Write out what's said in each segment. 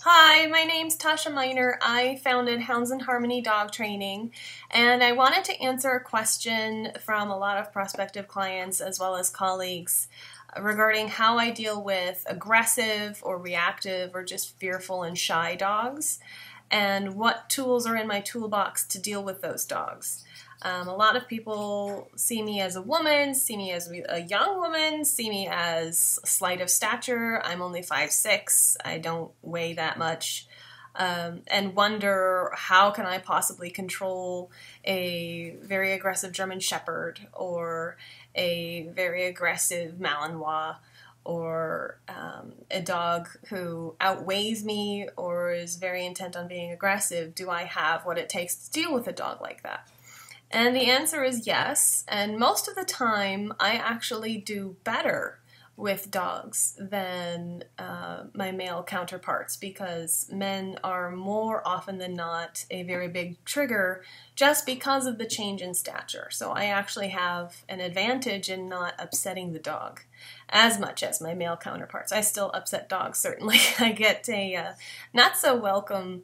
Hi, my name's Tasha Miner. I founded Hounds in Harmony Dog Training, and I wanted to answer a question from a lot of prospective clients as well as colleagues regarding how I deal with aggressive or reactive or just fearful and shy dogs, and what tools are in my toolbox to deal with those dogs. A lot of people see me as a woman, see me as a young woman, see me as slight of stature. I'm only 5'6". I don't weigh that much, and wonder how can I possibly control a very aggressive German Shepherd or a very aggressive Malinois or a dog who outweighs me or is very intent on being aggressive. Do I have what it takes to deal with a dog like that? And the answer is yes, and most of the time I actually do better with dogs than my male counterparts, because men are more often than not a very big trigger just because of the change in stature. So I actually have an advantage in not upsetting the dog as much as my male counterparts. I still upset dogs, certainly. I get a not so welcome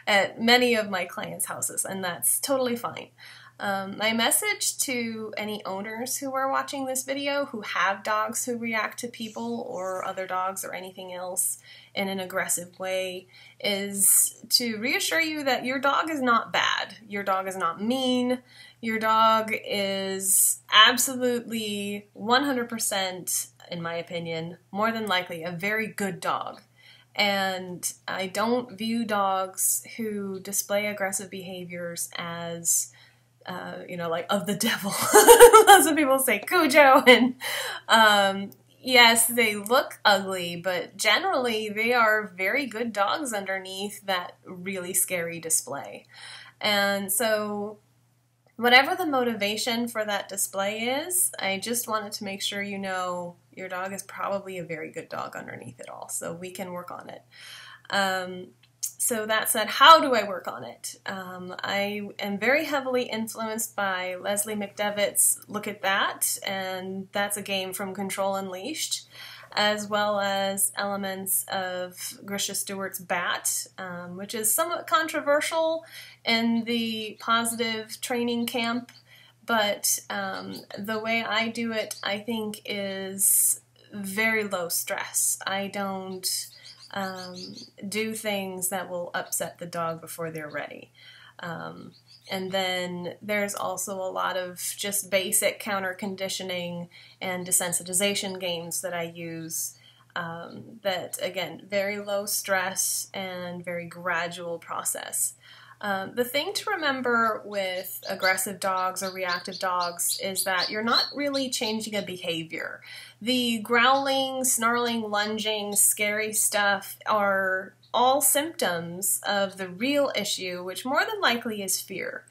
at many of my clients' houses, and that's totally fine. My message to any owners who are watching this video who have dogs who react to people or other dogs or anything else in an aggressive way is to reassure you that your dog is not bad. Your dog is not mean. Your dog is absolutely 100%, in my opinion, more than likely a very good dog. And I don't view dogs who display aggressive behaviors as like of the devil. Lots of people say Cujo, and yes, they look ugly, but generally they are very good dogs underneath that really scary display. And so whatever the motivation for that display is, I just wanted to make sure you know your dog is probably a very good dog underneath it all, so we can work on it. So that said, how do I work on it? I am very heavily influenced by Leslie McDevitt's Look at That, and that's a game from Control Unleashed, as well as elements of Grisha Stewart's Bat, which is somewhat controversial in the Pawsitive training camp, but the way I do it, I think, is very low stress. I don't do things that will upset the dog before they're ready. And then there's also a lot of just basic counterconditioning and desensitization games that I use that, again, very low stress and very gradual process. The thing to remember with aggressive dogs or reactive dogs is that you're not really changing a behavior. The growling, snarling, lunging, scary stuff are all symptoms of the real issue, which more than likely is fear.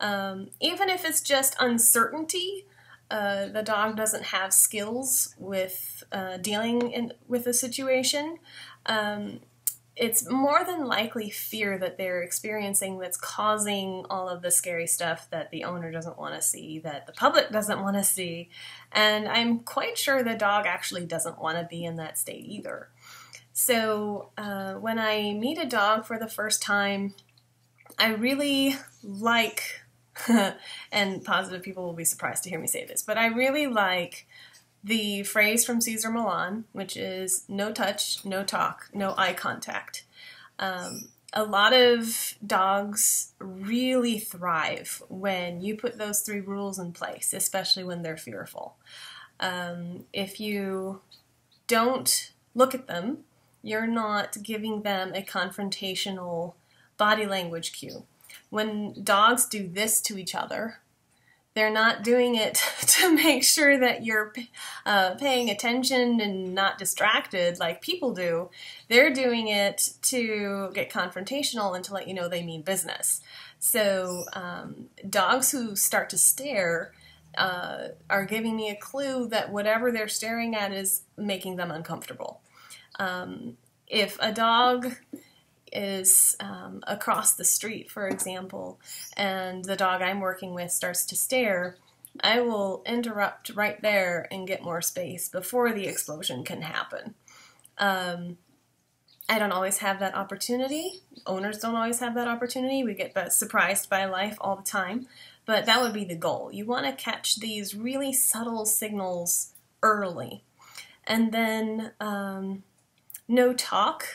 Even if it's just uncertainty, the dog doesn't have skills with dealing with a situation, it's more than likely fear that they're experiencing that's causing all of the scary stuff that the owner doesn't want to see, that the public doesn't want to see, and I'm quite sure the dog actually doesn't want to be in that state either. So when I meet a dog for the first time, I really like, and positive people will be surprised to hear me say this, but I really like the phrase from Cesar Millan, which is no touch, no talk, no eye contact. A lot of dogs really thrive when you put those 3 rules in place, especially when they're fearful. If you don't look at them, you're not giving them a confrontational body language cue. When dogs do this to each other, they're not doing it to make sure that you're paying attention and not distracted like people do. They're doing it to get confrontational and to let you know they mean business. So dogs who start to stare are giving me a clue that whatever they're staring at is making them uncomfortable. If a dog is across the street, for example, and the dog I'm working with starts to stare, I will interrupt right there and get more space before the explosion can happen. I don't always have that opportunity. Owners don't always have that opportunity. We get surprised by life all the time. But that would be the goal. You want to catch these really subtle signals early. And then no talk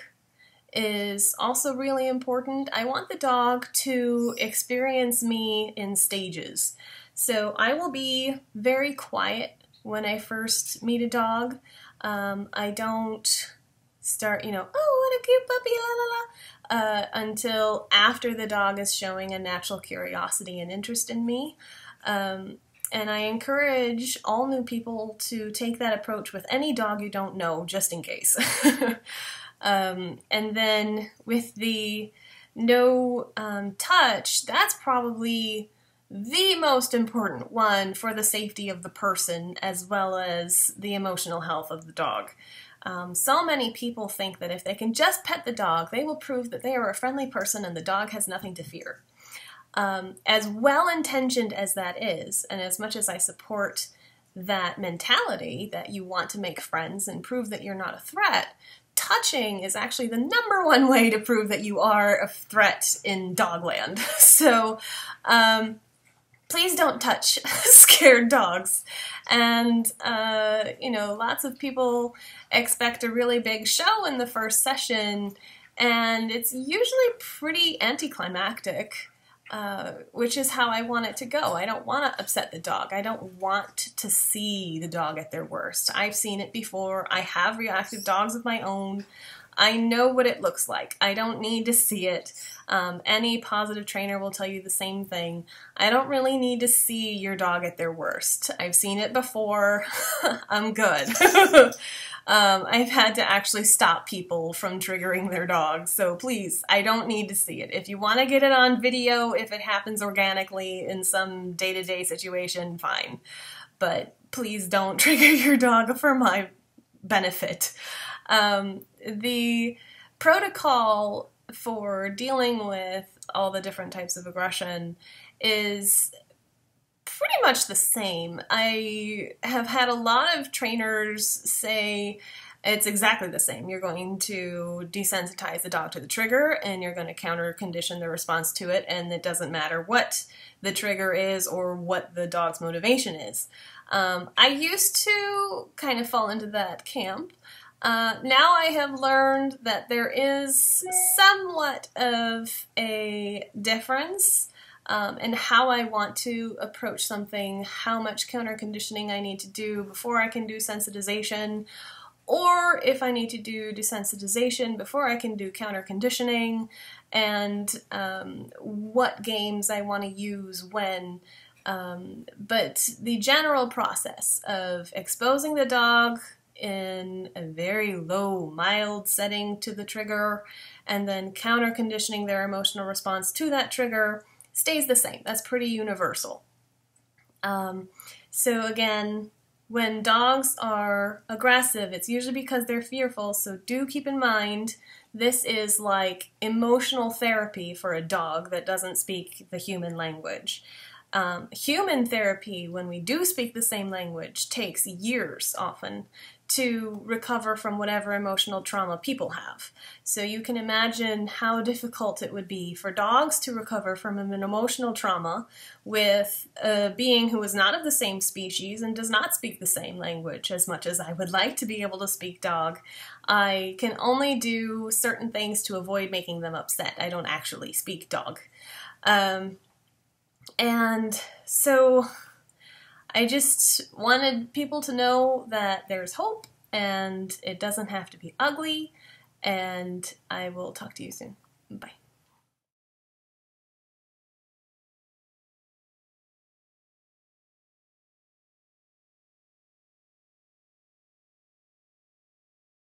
is also really important. I want the dog to experience me in stages. So I will be very quiet when I first meet a dog. I don't start, oh, what a cute puppy, la la la, until after the dog is showing a natural curiosity and interest in me. And I encourage all new people to take that approach with any dog you don't know, just in case. And then with the no touch, that's probably the most important one for the safety of the person as well as the emotional health of the dog. So many people think that if they can just pet the dog, they will prove that they are a friendly person and the dog has nothing to fear. As well-intentioned as that is, and as much as I support that mentality that you want to make friends and prove that you're not a threat, touching is actually the #1 way to prove that you are a threat in dogland. So please don't touch scared dogs. And, lots of people expect a really big show in the first session, and it's usually pretty anticlimactic, which is how I want it to go. I don't want to upset the dog. I don't want to see the dog at their worst. I've seen it before. I have reactive dogs of my own. I know what it looks like. I don't need to see it. Any positive trainer will tell you the same thing. I don't really need to see your dog at their worst. I've seen it before. I'm good. I've had to actually stop people from triggering their dogs, so please, I don't need to see it. If you want to get it on video, if it happens organically in some day-to-day situation, fine. But please don't trigger your dog for my benefit. The protocol for dealing with all the different types of aggression is pretty much the same. I have had a lot of trainers say it's exactly the same. You're going to desensitize the dog to the trigger, and you're going to counter condition the response to it, and it doesn't matter what the trigger is or what the dog's motivation is. I used to kind of fall into that camp. Now I have learned that there is somewhat of a difference in how I want to approach something, how much counter conditioning I need to do before I can do sensitization, or if I need to do desensitization before I can do counter conditioning, and what games I want to use when. But the general process of exposing the dog in a very low, mild setting to the trigger, and then counter-conditioning their emotional response to that trigger stays the same. That's pretty universal. So again, when dogs are aggressive, it's usually because they're fearful, so do keep in mind this is like emotional therapy for a dog that doesn't speak the human language. Human therapy, when we do speak the same language, takes years often to recover from whatever emotional trauma people have. So you can imagine how difficult it would be for dogs to recover from an emotional trauma with a being who is not of the same species and does not speak the same language. As much as I would like to be able to speak dog, I can only do certain things to avoid making them upset. I don't actually speak dog. And so I just wanted people to know that there's hope and it doesn't have to be ugly, and I will talk to you soon. Bye.